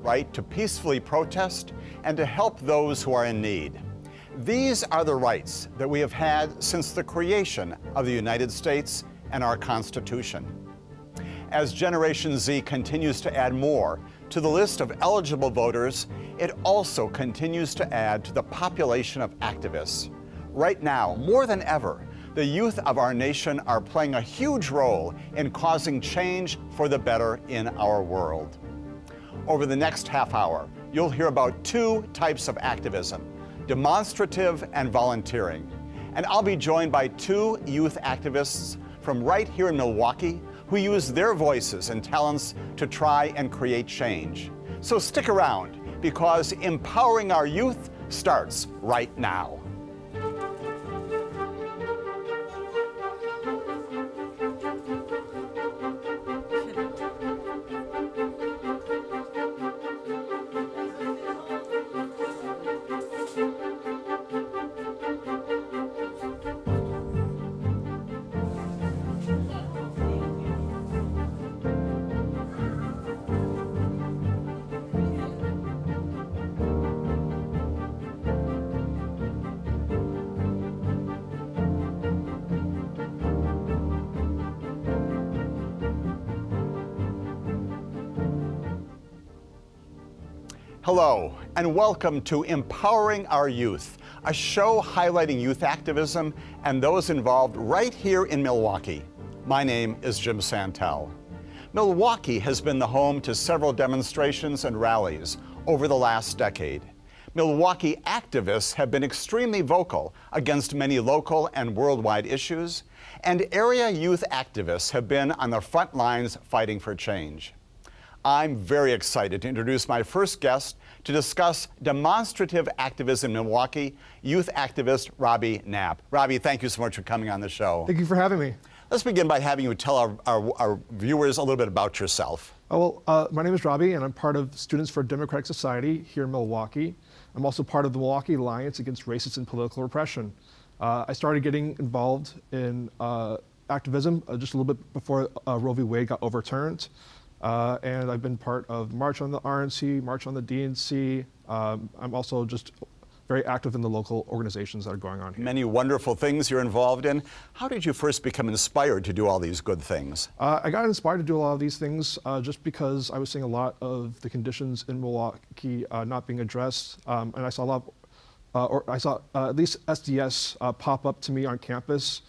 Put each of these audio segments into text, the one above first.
right to peacefully protest and to help those who are in need. These are the rights that we have had since the creation of the United States and our Constitution. As Generation Z continues to add more to the list of eligible voters, it also continues to add to the population of activists. Right now, more than ever, the youth of our nation are playing a huge role in causing change for the better in our world. Over the next half hour, you'll hear about two types of activism, demonstrative and volunteering. And I'll be joined by two youth activists from right here in Milwaukee who use their voices and talents to try and create change. So stick around, because empowering our youth starts right now. Hello, and welcome to Empowering Our Youth, a show highlighting youth activism and those involved right here in Milwaukee. My name is Jim Santel. Milwaukee has been the home to several demonstrations and rallies over the last decade. Milwaukee activists have been extremely vocal against many local and worldwide issues, and area youth activists have been on the front lines fighting for change. I'm very excited to introduce my first guest to discuss demonstrative activism in Milwaukee, youth activist Robbie Knapp. Robbie, thank you so much for coming on the show. Thank you for having me. Let's begin by having you tell our viewers a little bit about yourself. My name is Robbie, and I'm part of Students for a Democratic Society here in Milwaukee. I'm also part of the Milwaukee Alliance Against Racist and Political Repression. I started getting involved in activism just a little bit before Roe v. Wade got overturned. And I've been part of March on the RNC, March on the DNC. I'm also just very active in the local organizations that are going on here. Many wonderful things you're involved in. How did you first become inspired to do all these good things? I got inspired to do a lot of these things just because I was seeing a lot of the conditions in Milwaukee not being addressed. And I saw a lot, I saw at least SDS pop up to me on campus.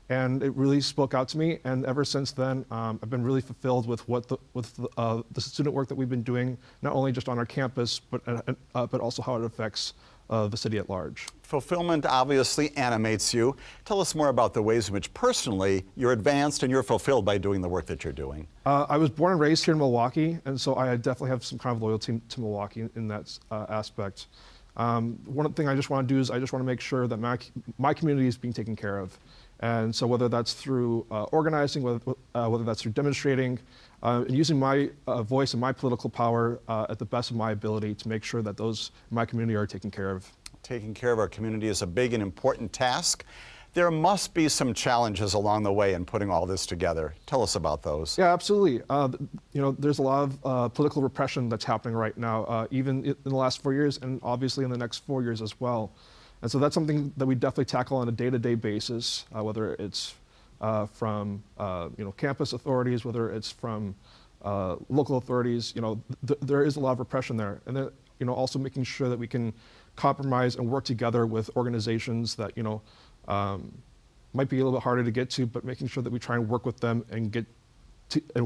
And it really spoke out to me, and ever since then, I've been really fulfilled with the student work that we've been doing, not only just on our campus, but also how it affects the city at large. Fulfillment obviously animates you. Tell us more about the ways in which personally you're advanced and you're fulfilled by doing the work that you're doing. I was born and raised here in Milwaukee, and so I definitely have some kind of loyalty to Milwaukee in that aspect. One thing I just want to do is I just want to make sure that my community is being taken care of. And so whether that's through organizing, whether that's through demonstrating, and using my voice and my political power at the best of my ability to make sure that those in my community are taken care of. Taking care of our community is a big and important task. There must be some challenges along the way in putting all this together. Tell us about those. Yeah, absolutely. There's a lot of political repression that's happening right now, even in the last 4 years, and obviously in the next 4 years as well. And so that's something that we definitely tackle on a day-to-day basis, whether it's from campus authorities, whether it's from local authorities. There is a lot of repression there, and then also making sure that we can compromise and work together with organizations that might be a little bit harder to get to, but making sure that we try and work with them and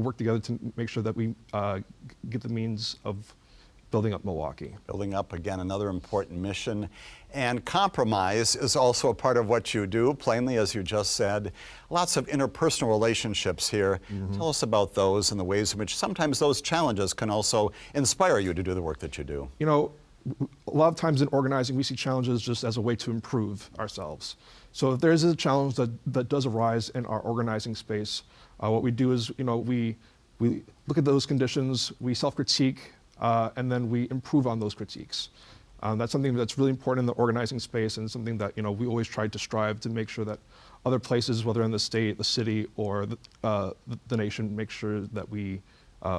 work together to make sure that we get the means of building up Milwaukee. Building up, again, another important mission. And compromise is also a part of what you do, plainly, as you just said. Lots of interpersonal relationships here. Mm-hmm. Tell us about those and the ways in which sometimes those challenges can also inspire you to do the work that you do. A lot of times in organizing, we see challenges just as a way to improve ourselves. So if there is a challenge that does arise in our organizing space, what we do is, we look at those conditions, we self-critique, and then we improve on those critiques. That's something that's really important in the organizing space, and something that we always try to strive to make sure that other places, whether in the state, the city, or the nation, make sure that we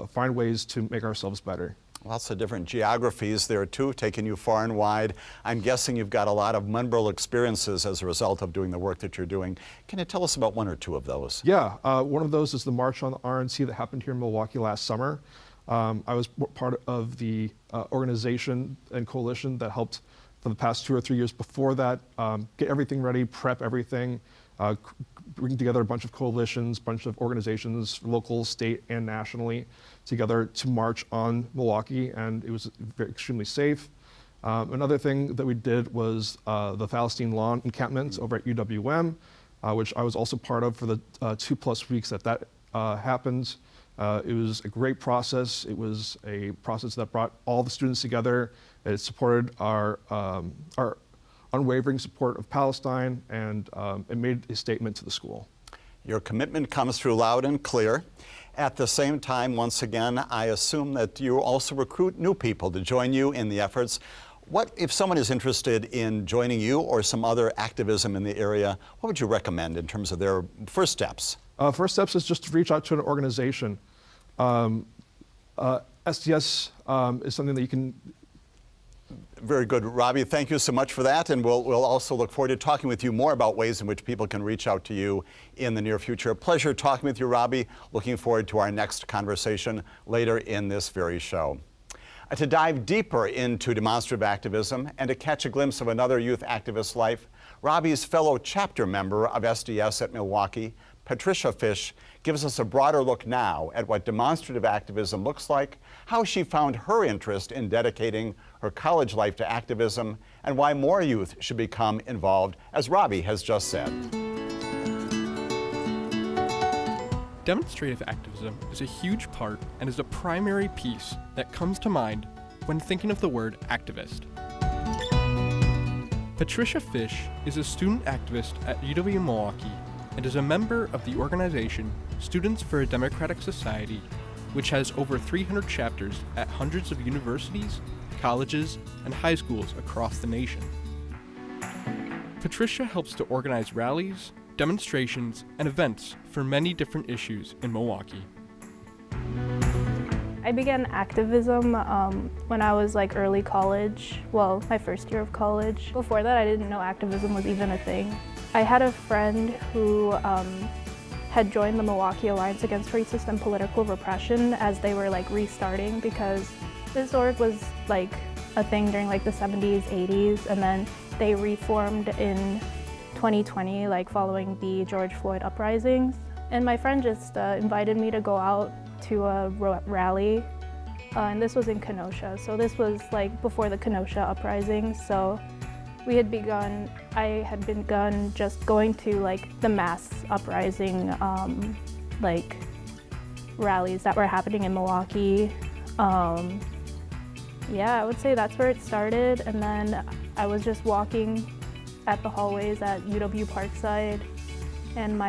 find ways to make ourselves better. Lots of different geographies there too, taking you far and wide. I'm guessing you've got a lot of memorable experiences as a result of doing the work that you're doing. Can you tell us about one or two of those? Yeah, one of those is the March on the RNC that happened here in Milwaukee last summer. I was part of the organization and coalition that helped for the past 2 or 3 years before that, get everything ready, prep everything, bring together a bunch of coalitions, bunch of organizations, local, state, and nationally, together to march on Milwaukee, and it was extremely safe. Another thing that we did was the Palestine lawn encampments over at UWM, which I was also part of for the 2+ weeks that happened. It was a great process. It was a process that brought all the students together. It supported our unwavering support of Palestine, and it made a statement to the school. Your commitment comes through loud and clear. At the same time, once again, I assume that you also recruit new people to join you in the efforts. What, if someone is interested in joining you or some other activism in the area, what would you recommend in terms of their first steps? First steps is just to reach out to an organization. SDS is something that you can. Very good, Robbie. Thank you so much for that, and we'll also look forward to talking with you more about ways in which people can reach out to you in the near future. A pleasure talking with you, Robbie. Looking forward to our next conversation later in this very show. To dive deeper into demonstrative activism and to catch a glimpse of another youth activist's life, Robbie's fellow chapter member of SDS at Milwaukee, Patricia Fish, gives us a broader look now at what demonstrative activism looks like, how she found her interest in dedicating her college life to activism, and why more youth should become involved, as Robbie has just said. Demonstrative activism is a huge part and is a primary piece that comes to mind when thinking of the word activist. Patricia Fish is a student activist at UW-Milwaukee and is a member of the organization Students for a Democratic Society, which has over 300 chapters at hundreds of universities, colleges, and high schools across the nation. Patricia helps to organize rallies, demonstrations, and events for many different issues in Milwaukee. I began activism when I was like early college, well, my first year of college. Before that, I didn't know activism was even a thing. I had a friend who had joined the Milwaukee Alliance Against Racist and Political Repression as they were like restarting, because this org was like a thing during like the 70s, 80s, and then they reformed in 2020, like following the George Floyd uprisings. And my friend just invited me to go out to a rally, and this was in Kenosha. So this was like before the Kenosha uprisings. So I had begun just going to like the mass uprising like rallies that were happening in Milwaukee. Yeah, I would say that's where it started. And then I was just walking at the hallways at UW Parkside, and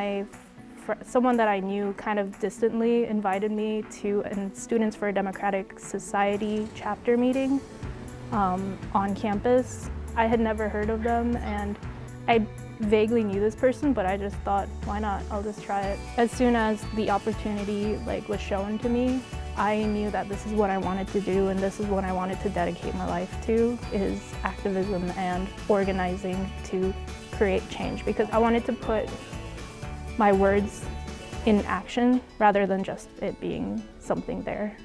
someone that I knew kind of distantly invited me to a Students for a Democratic Society chapter meeting on campus. I had never heard of them, and I vaguely knew this person, but I just thought, why not? I'll just try it. As soon as the opportunity was shown to me, I knew that this is what I wanted to do, and this is what I wanted to dedicate my life to, is activism and organizing to create change, because I wanted to put my words in action rather than just it being something there.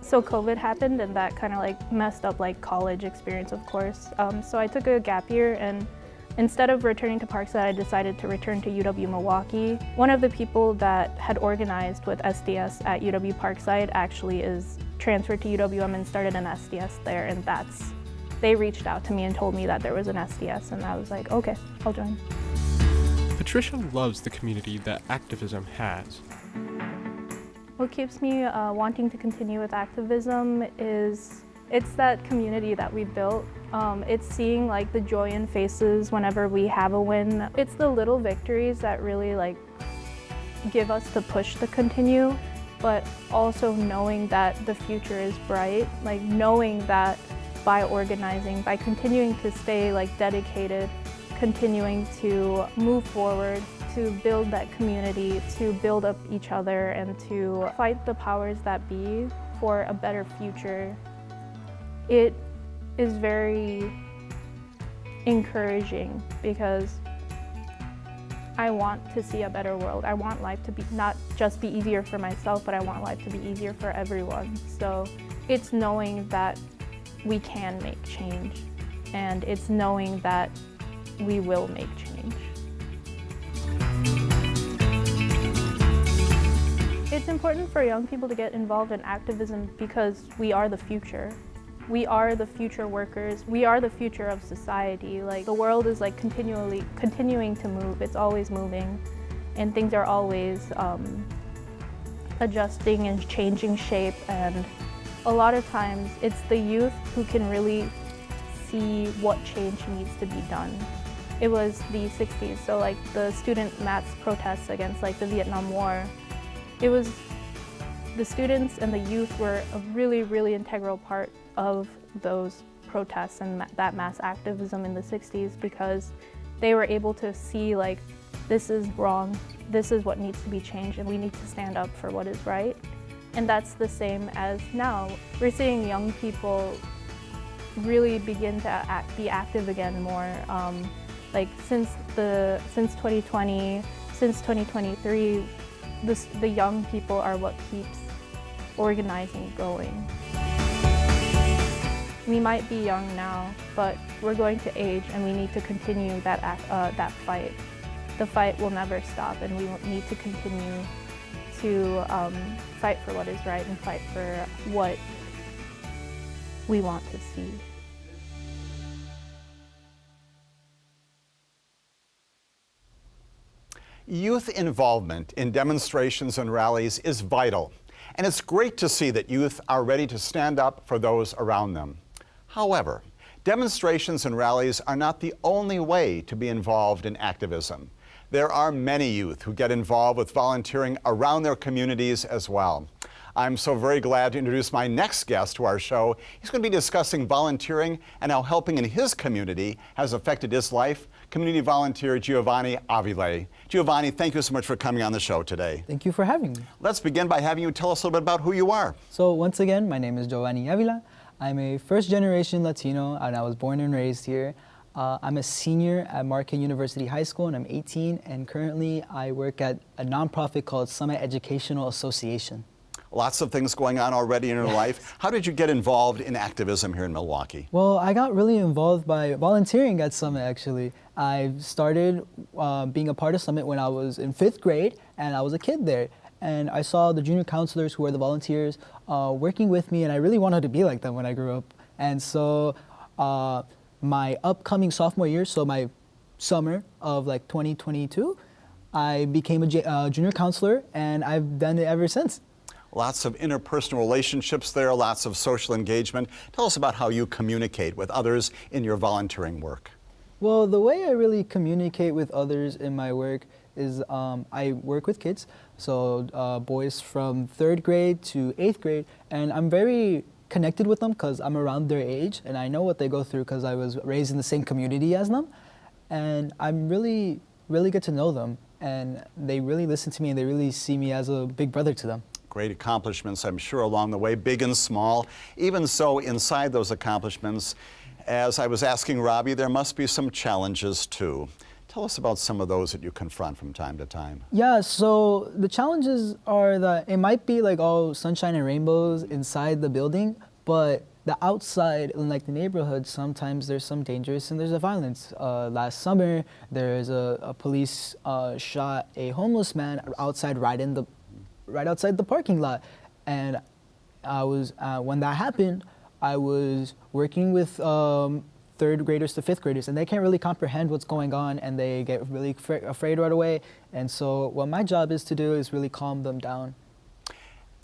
So COVID happened, and that kind of messed up college experience, of course. So I took a gap year, and instead of returning to Parkside, I decided to return to UW-Milwaukee. One of the people that had organized with SDS at UW Parkside actually is transferred to UWM and started an SDS there, and they reached out to me and told me that there was an SDS, and I was like, okay, I'll join. Patricia loves the community that activism has. What keeps me wanting to continue with activism is it's that community that we've built. It's seeing the joy in faces whenever we have a win. It's the little victories that really give us the push to continue, but also knowing that the future is bright, knowing that by organizing, by continuing to stay dedicated, continuing to move forward, to build that community, to build up each other, and to fight the powers that be for a better future, it is very encouraging because I want to see a better world. I want life to be not just be easier for myself, but I want life to be easier for everyone. So it's knowing that we can make change, and it's knowing that we will make change. It's important for young people to get involved in activism because we are the future. We are the future workers. We are the future of society. Like, the world is like continuing to move. It's always moving, and things are always adjusting and changing shape. And a lot of times, it's the youth who can really see what change needs to be done. It was the 60s, so like the student mass protests against like the Vietnam War. It was the students and the youth were a really, really integral part of those protests and that mass activism in the 60s, because they were able to see like, this is wrong, this is what needs to be changed, and we need to stand up for what is right. And that's the same as now. We're seeing young people really begin to be active again more. Like since 2020, since 2023, the young people are what keeps organizing going. We might be young now, but we're going to age, and we need to continue that fight. The fight will never stop, and we need to continue to fight for what is right and fight for what we want to see. Youth involvement in demonstrations and rallies is vital, and it's great to see that youth are ready to stand up for those around them. However, demonstrations and rallies are not the only way to be involved in activism. There are many youth who get involved with volunteering around their communities as well. I'm so very glad to introduce my next guest to our show. He's going to be discussing volunteering and how helping in his community has affected his life. Community volunteer Giovanni Avile. Giovanni, thank you so much for coming on the show today. Thank you for having me. Let's begin by having you tell us a little bit about who you are. So once again, my name is Giovanni Avila. I'm a first-generation Latino, and I was born and raised here. I'm a senior at Marquette University High School, and I'm 18, and currently I work at a nonprofit called Summit Educational Association. Lots of things going on already in your life. How did you get involved in activism here in Milwaukee? Well, I got really involved by volunteering at Summit, actually. I started being a part of Summit when I was in 5th grade, and I was a kid there. And I saw the junior counselors, who were the volunteers, working with me, and I really wanted to be like them when I grew up. And so my upcoming sophomore year, so my summer of like 2022, I became a junior counselor, and I've done it ever since. Lots of interpersonal relationships there, lots of social engagement. Tell us about how you communicate with others in your volunteering work. Well, the way I really communicate with others in my work is I work with kids, so boys from 3rd grade to 8th grade, and I'm very connected with them because I'm around their age, and I know what they go through because I was raised in the same community as them, and I'm really get to know them, and they really listen to me, and they really see me as a big brother to them. Great accomplishments, I'm sure, along the way, big and small. Even so, inside those accomplishments, as I was asking Robbie, there must be some challenges too. Tell us about some of those that you confront from time to time. Yeah, so the challenges are that it might be like all sunshine and rainbows inside the building, but the outside, in like the neighborhood, sometimes there's some dangerous and there's a violence. Last summer, there's a police shot a homeless man outside right outside the parking lot, and I was when that happened, I was working with 3rd graders to 5th graders, and they can't really comprehend what's going on, and they get really afraid right away. And so what my job is to do is really calm them down.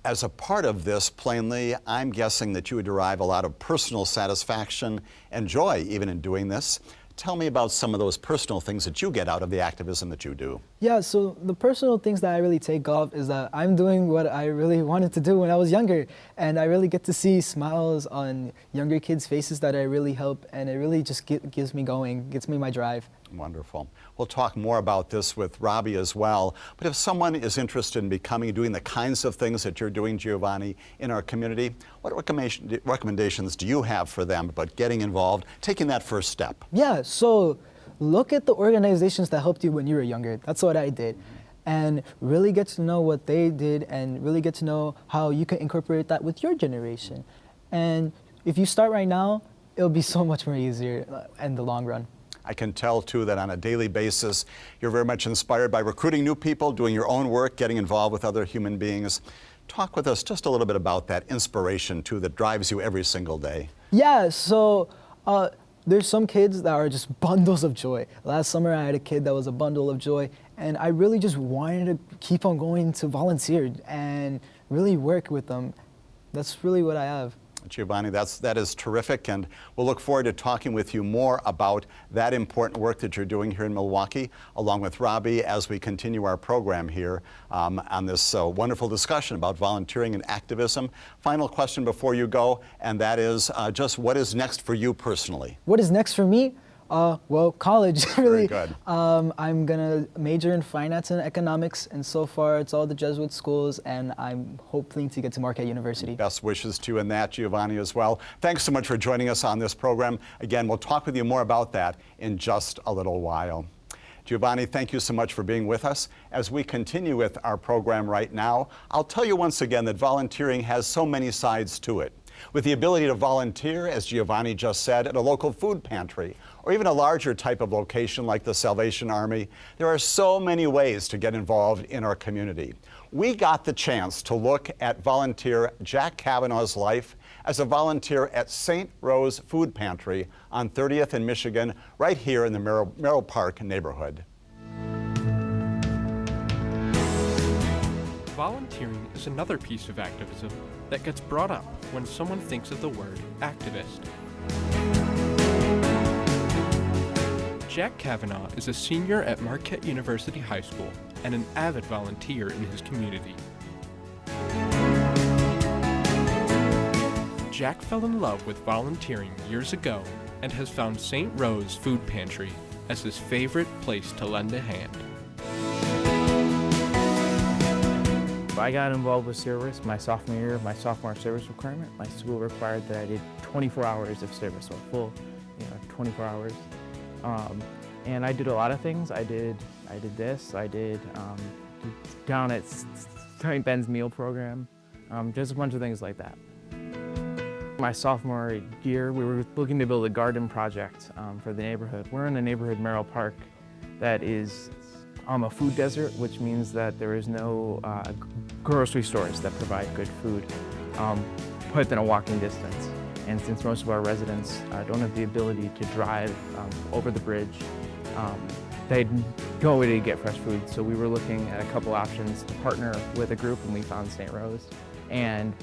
As a part of this, plainly, I'm guessing that you would derive a lot of personal satisfaction and joy even in doing this. Tell me about some of those personal things that you get out of the activism that you do. Yeah, so the personal things that I really take off is that I'm doing what I really wanted to do when I was younger, and I really get to see smiles on younger kids' faces that I really help, and it really just gives me going, gets me my drive. Wonderful. We'll talk more about this with Robbie as well. But if someone is interested in doing the kinds of things that you're doing, Giovanni, in our community, what recommendations do you have for them about getting involved, taking that first step? Yeah, so look at the organizations that helped you when you were younger. That's what I did. And really get to know what they did and really get to know how you can incorporate that with your generation. And if you start right now, it'll be so much more easier in the long run. I can tell, too, that on a daily basis, you're very much inspired by recruiting new people, doing your own work, getting involved with other human beings. Talk with us just a little bit about that inspiration, too, that drives you every single day. Yeah, so there's some kids that are just bundles of joy. Last summer, I had a kid that was a bundle of joy, and I really just wanted to keep on going to volunteer and really work with them. That's really what I have. Giovanni, that is terrific, and we'll look forward to talking with you more about that important work that you're doing here in Milwaukee, along with Robbie, as we continue our program here on this wonderful discussion about volunteering and activism. Final question before you go, and that is just what is next for you personally? What is next for me? Well, college, really. Very good. I'm gonna major in finance and economics, and so far it's all the Jesuit schools, and I'm hoping to get to Marquette University. Best wishes to you in that, Giovanni, as well. Thanks so much for joining us on this program. Again, we'll talk with you more about that in just a little while. Giovanni, thank you so much for being with us. As we continue with our program right now, I'll tell you once again that volunteering has so many sides to it. With the ability to volunteer, as Giovanni just said, at a local food pantry, or even a larger type of location like the Salvation Army, there are so many ways to get involved in our community. We got the chance to look at volunteer Jack Kavanaugh's life as a volunteer at St. Rose Food Pantry on 30th in Michigan, right here in the Merrill Park neighborhood. Volunteering is another piece of activism that gets brought up when someone thinks of the word activist. Jack Kavanaugh is a senior at Marquette University High School and an avid volunteer in his community. Jack fell in love with volunteering years ago and has found St. Rose Food Pantry as his favorite place to lend a hand. I got involved with service my sophomore year of my sophomore service requirement. My school required that I did 24 hours of service, so full, 24 hours. And I did a lot of things. I did this. I did down at St. Ben's meal program, just a bunch of things like that. My sophomore year, we were looking to build a garden project for the neighborhood. We're in a neighborhood, Merrill Park, that is a food desert, which means that there is no grocery stores that provide good food within a walking distance. And since most of our residents don't have the ability to drive over the bridge, they'd go away to get fresh food. So we were looking at a couple options to partner with a group, and we found St. Rose. And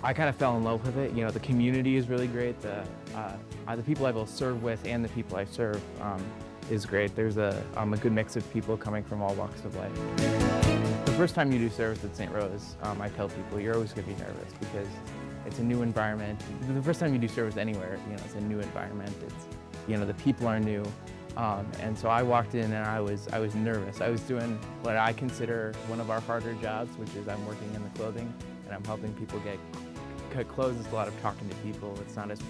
I kind of fell in love with it. The community is really great. The people I will serve with and the people I serve is great. There's a good mix of people coming from all walks of life. The first time you do service at St. Rose, I tell people you're always going to be nervous because it's a new environment. The first time you do service anywhere, it's a new environment. It's, the people are new, and so I walked in and I was nervous. I was doing what I consider one of our harder jobs, which is I'm working in the clothing and I'm helping people get clothes. It's a lot of talking to people. It's not as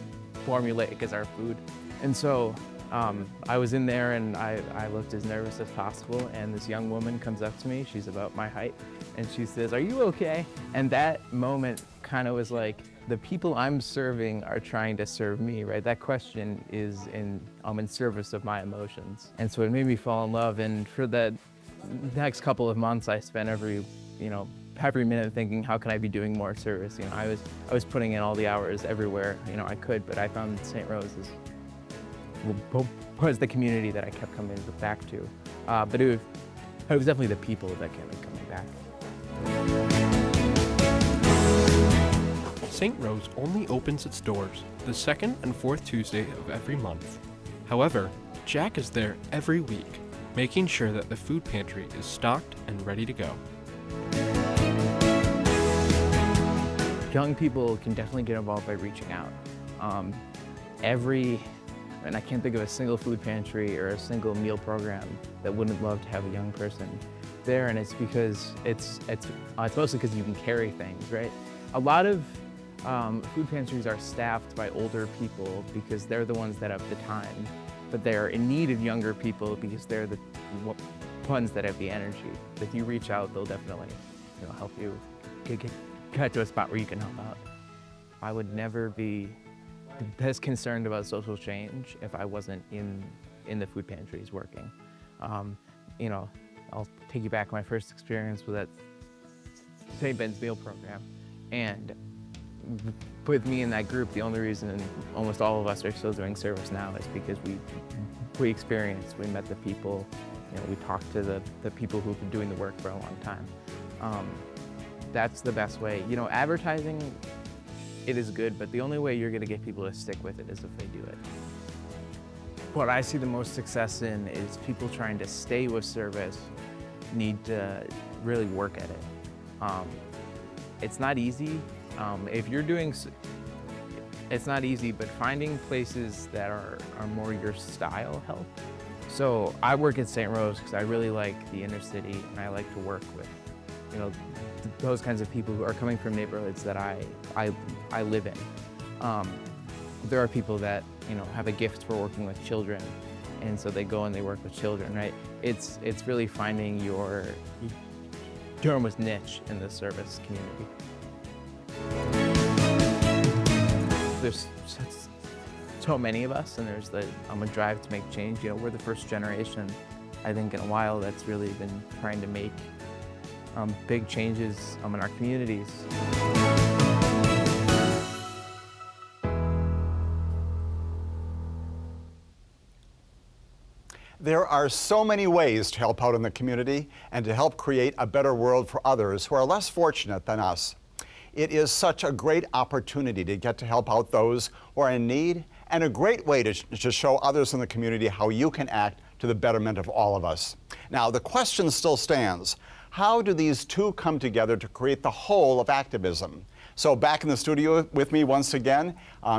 formulaic as our food, and so. I was in there and I looked as nervous as possible, and this young woman comes up to me, she's about my height, and she says, "Are you okay?" And that moment kind of was like, the people I'm serving are trying to serve me, right? That question is in service of my emotions. And so it made me fall in love, and for the next couple of months I spent every minute thinking, how can I be doing more service? I was putting in all the hours everywhere I could, but I found St. Rose was the community that I kept coming back to. But it was definitely the people that kept me coming back. St. Rose only opens its doors the second and fourth Tuesday of every month. However, Jack is there every week, making sure that the food pantry is stocked and ready to go. Young people can definitely get involved by reaching out. And I can't think of a single food pantry or a single meal program that wouldn't love to have a young person there. And it's because it's mostly because you can carry things, right? A lot of food pantries are staffed by older people because they're the ones that have the time, but they're in need of younger people because they're the ones that have the energy. If you reach out, they'll definitely help you get to a spot where you can help out. I would never be as concerned about social change if I wasn't in the food pantries working. I'll take you back to my first experience with that St. Ben's meal program. And with me in that group, the only reason almost all of us are still doing service now is because we experienced, we met the people, we talked to the people who've been doing the work for a long time. That's the best way. Advertising, it is good, but the only way you're gonna get people to stick with it is if they do it. What I see the most success in is people trying to stay with service need to really work at it. It's not easy. It's not easy, but finding places that are more your style help. So I work at St. Rose because I really like the inner city and I like to work with, those kinds of people who are coming from neighborhoods that I live in. There are people that, have a gift for working with children, and so they go and they work with children, right? It's really finding your almost niche in the service community. There's so many of us, and there's a drive to make change. We're the first generation, I think, in a while that's really been trying to make big changes in our communities. There are so many ways to help out in the community and to help create a better world for others who are less fortunate than us. It is such a great opportunity to get to help out those who are in need, and a great way to show others in the community how you can act to the betterment of all of us. Now, the question still stands. How do these two come together to create the whole of activism? So back in the studio with me once again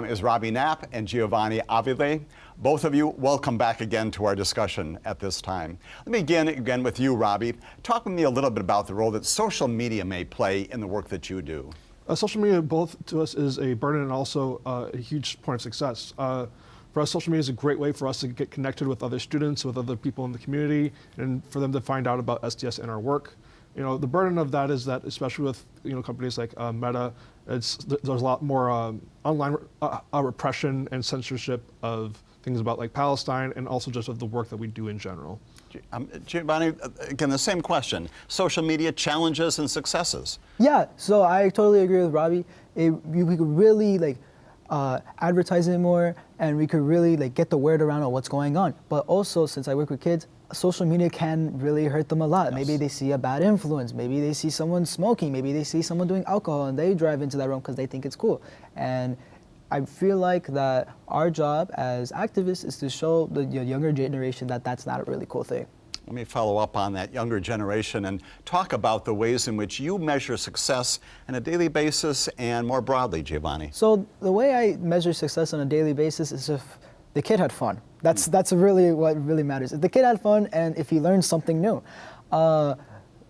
is Robbie Knapp and Giovanni Avile. Both of you, welcome back again to our discussion at this time. Let me begin again with you, Robbie. Talk with me a little bit about the role that social media may play in the work that you do. Social media, both to us, is a burden and also a huge point of success. For us, social media is a great way for us to get connected with other students, with other people in the community, and for them to find out about SDS and our work. The burden of that is that, especially with companies like Meta, there's a lot more online repression and censorship of things about like Palestine, and also just of the work that we do in general. Giovanni, again, the same question. Social media challenges and successes. Yeah, so I totally agree with Robbie. We could really advertise it more, and we could really get the word around on what's going on. But also, since I work with kids, social media can really hurt them a lot. Yes. Maybe they see a bad influence. Maybe they see someone smoking. Maybe they see someone doing alcohol, and they drive into that room because they think it's cool. And I feel like that our job as activists is to show the younger generation that that's not a really cool thing. Let me follow up on that younger generation and talk about the ways in which you measure success on a daily basis and more broadly, Giovanni. So the way I measure success on a daily basis is if the kid had fun. That's really what really matters. If the kid had fun and if he learned something new.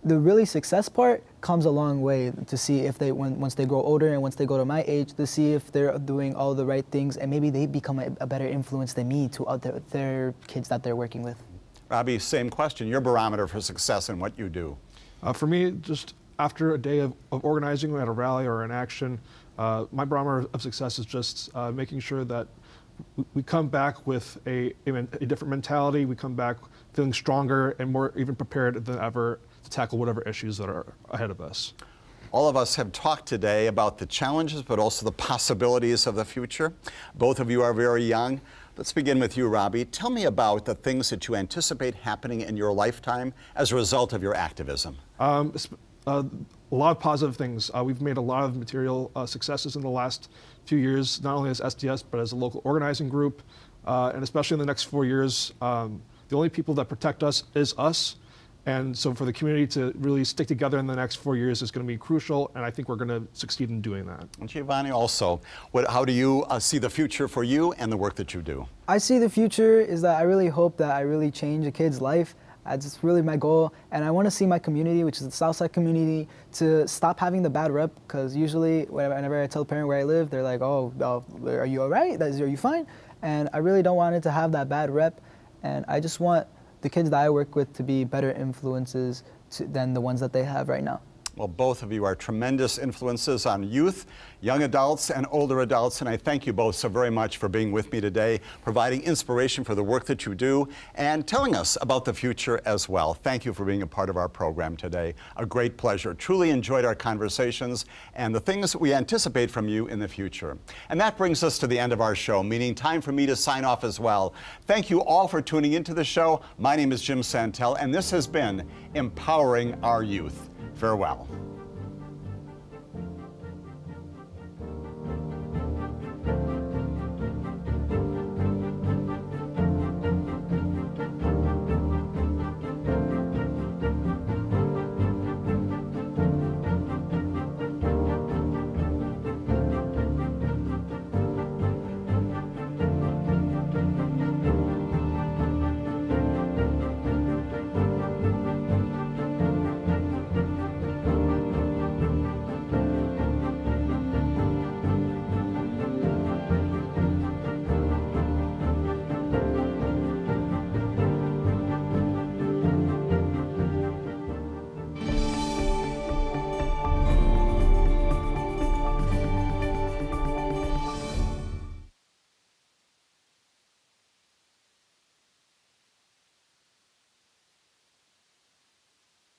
The really success part comes a long way to see if once they grow older and once they go to my age, to see if they're doing all the right things and maybe they become a better influence than me to their kids that they're working with. Robbie, same question. Your barometer for success in what you do. For me, just after a day of organizing at a rally or an action, my barometer of success is just making sure that we come back with a different mentality. We come back feeling stronger and more even prepared than ever to tackle whatever issues that are ahead of us. All of us have talked today about the challenges, but also the possibilities of the future. Both of you are very young. Let's begin with you, Robbie. Tell me about the things that you anticipate happening in your lifetime as a result of your activism. A lot of positive things. We've made a lot of material successes in the last few years, not only as SDS, but as a local organizing group. And especially in the next 4 years, the only people that protect us is us. And so for the community to really stick together in the next 4 years is going to be crucial, and I think we're going to succeed in doing that. And Giovanni, also, how do you see the future for you and the work that you do? I see the future is that I really hope that I really change a kid's life. That's really my goal, and I want to see my community, which is the Southside community, to stop having the bad rep, because usually whenever I tell a parent where I live, they're like, oh, are you all right? Are you fine? And I really don't want it to have that bad rep, and I just want the kids that I work with to be better influences than the ones that they have right now. Well, both of you are tremendous influences on youth, young adults, and older adults, and I thank you both so very much for being with me today, providing inspiration for the work that you do, and telling us about the future as well. Thank you for being a part of our program today. A great pleasure. Truly enjoyed our conversations and the things that we anticipate from you in the future. And that brings us to the end of our show, meaning time for me to sign off as well. Thank you all for tuning into the show. My name is Jim Santel, and this has been Empowering Our Youth. Farewell.